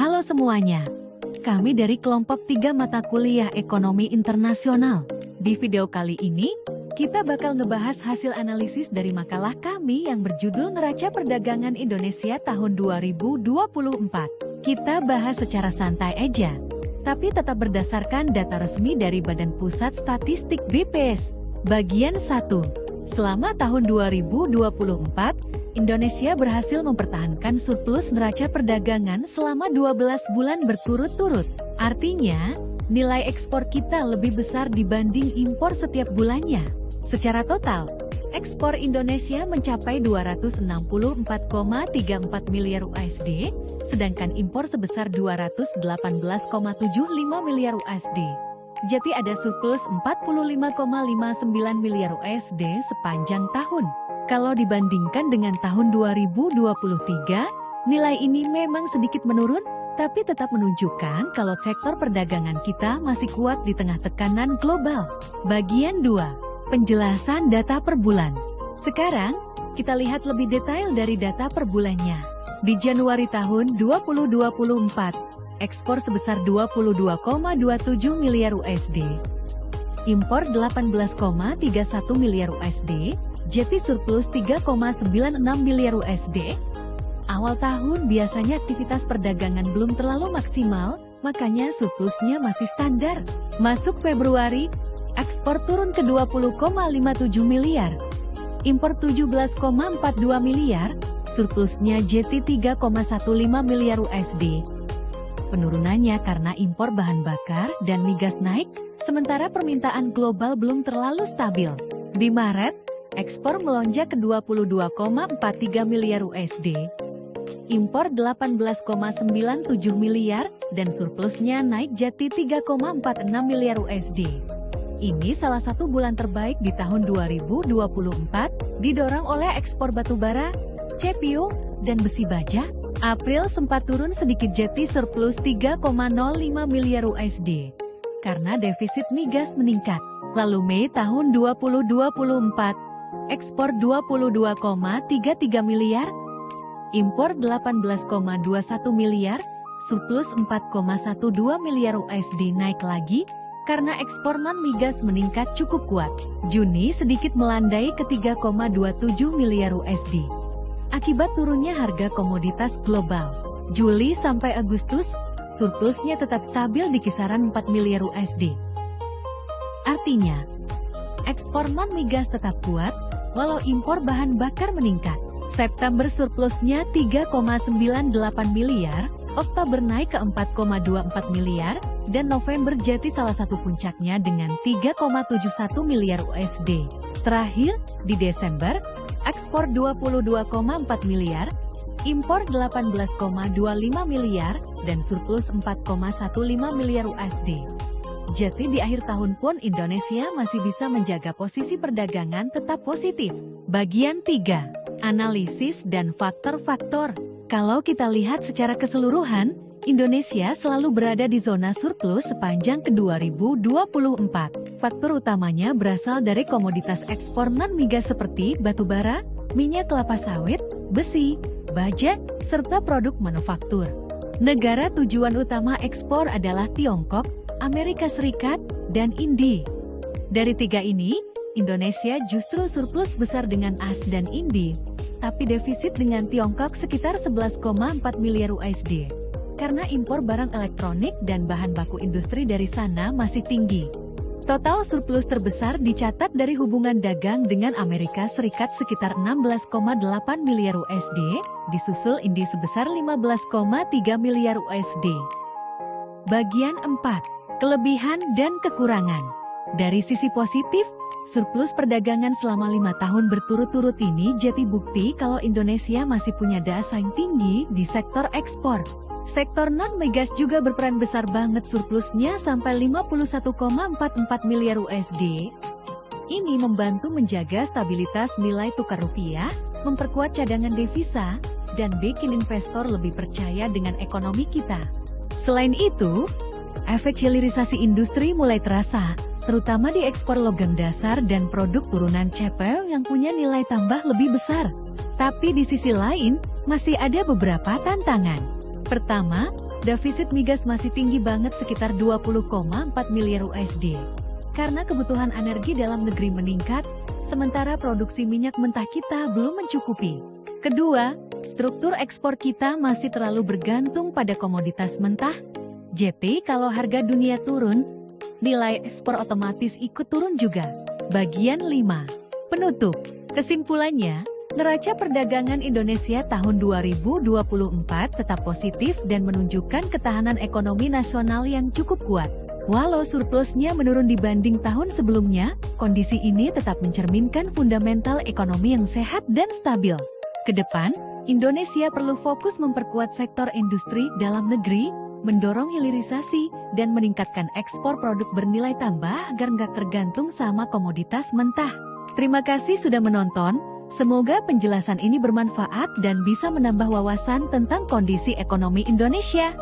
Halo semuanya, kami dari kelompok 3 mata kuliah Ekonomi Internasional. Di video kali ini, kita bakal ngebahas hasil analisis dari makalah kami yang berjudul Neraca Perdagangan Indonesia tahun 2024. Kita bahas secara santai aja, tapi tetap berdasarkan data resmi dari Badan Pusat Statistik BPS. Bagian 1. Selama tahun 2024, Indonesia berhasil mempertahankan surplus neraca perdagangan selama 12 bulan berturut-turut. Artinya, nilai ekspor kita lebih besar dibanding impor setiap bulannya. Secara total, ekspor Indonesia mencapai 264,34 miliar USD, sedangkan impor sebesar 218,75 miliar USD. Jadi ada surplus 45,59 miliar USD sepanjang tahun. Kalau dibandingkan dengan tahun 2023, nilai ini memang sedikit menurun, tapi tetap menunjukkan kalau sektor perdagangan kita masih kuat di tengah tekanan global. Bagian 2. Penjelasan data per bulan. Sekarang, kita lihat lebih detail dari data per bulannya. Di Januari tahun 2024, ekspor sebesar 22,27 miliar USD. Impor 18,31 miliar USD, jadi surplus 3,96 miliar USD. Awal tahun biasanya aktivitas perdagangan belum terlalu maksimal, makanya surplusnya masih standar. Masuk Februari, ekspor turun ke 20,57 miliar. Impor 17,42 miliar, surplusnya jadi 3,15 miliar USD. Penurunannya karena impor bahan bakar dan migas naik, sementara permintaan global belum terlalu stabil. Di Maret, ekspor melonjak ke 22,43 miliar USD. Impor 18,97 miliar dan surplusnya naik jadi 3,46 miliar USD. Ini salah satu bulan terbaik di tahun 2024, didorong oleh ekspor batubara, CPO, dan besi baja. April sempat turun sedikit jadi surplus 3,05 miliar USD karena defisit migas meningkat. Lalu Mei tahun 2024, ekspor 22,33 miliar, impor 18,21 miliar, surplus 4,12 miliar USD naik lagi karena ekspor non-migas meningkat cukup kuat. Juni sedikit melandai ke 3,27 miliar USD. Akibat turunnya harga komoditas global. Juli sampai Agustus, surplusnya tetap stabil di kisaran 4 miliar USD. Artinya, ekspor non-migas tetap kuat, walau impor bahan bakar meningkat. September surplusnya 3,98 miliar, Oktober naik ke 4,24 miliar, dan November jadi salah satu puncaknya dengan 3,71 miliar USD. Terakhir, di Desember, ekspor 22,4 miliar, impor 18,25 miliar, dan surplus 4,15 miliar USD. Jadi di akhir tahun pun Indonesia masih bisa menjaga posisi perdagangan tetap positif. Bagian 3. Analisis dan faktor-faktor. Kalau kita lihat secara keseluruhan, Indonesia selalu berada di zona surplus sepanjang ke 2024. Faktor utamanya berasal dari komoditas ekspor non-migas seperti batubara, minyak kelapa sawit, besi, baja, serta produk manufaktur. Negara tujuan utama ekspor adalah Tiongkok, Amerika Serikat, dan India. Dari tiga ini, Indonesia justru surplus besar dengan AS dan India, tapi defisit dengan Tiongkok sekitar 11,4 miliar USD. Karena impor barang elektronik dan bahan baku industri dari sana masih tinggi. Total surplus terbesar dicatat dari hubungan dagang dengan Amerika Serikat sekitar 16,8 miliar USD, disusul India sebesar 15,3 miliar USD. Bagian 4. Kelebihan dan kekurangan. Dari sisi positif, surplus perdagangan selama 5 tahun berturut-turut ini jadi bukti kalau Indonesia masih punya daya saing tinggi di sektor ekspor. Sektor non-migas juga berperan besar banget, surplusnya sampai 51,44 miliar USD. Ini membantu menjaga stabilitas nilai tukar rupiah, memperkuat cadangan devisa, dan bikin investor lebih percaya dengan ekonomi kita. Selain itu, efek hilirisasi industri mulai terasa, terutama di ekspor logam dasar dan produk turunan CPO yang punya nilai tambah lebih besar. Tapi di sisi lain, masih ada beberapa tantangan. Pertama, defisit migas masih tinggi banget sekitar 20,4 miliar USD. Karena kebutuhan energi dalam negeri meningkat, sementara produksi minyak mentah kita belum mencukupi. Kedua, struktur ekspor kita masih terlalu bergantung pada komoditas mentah. Jadi kalau harga dunia turun, nilai ekspor otomatis ikut turun juga. Bagian 5. Penutup. Kesimpulannya, neraca perdagangan Indonesia tahun 2024 tetap positif dan menunjukkan ketahanan ekonomi nasional yang cukup kuat. Walau surplusnya menurun dibanding tahun sebelumnya, kondisi ini tetap mencerminkan fundamental ekonomi yang sehat dan stabil. Kedepan, Indonesia perlu fokus memperkuat sektor industri dalam negeri, mendorong hilirisasi, dan meningkatkan ekspor produk bernilai tambah agar nggak tergantung sama komoditas mentah. Terima kasih sudah menonton, semoga penjelasan ini bermanfaat dan bisa menambah wawasan tentang kondisi ekonomi Indonesia.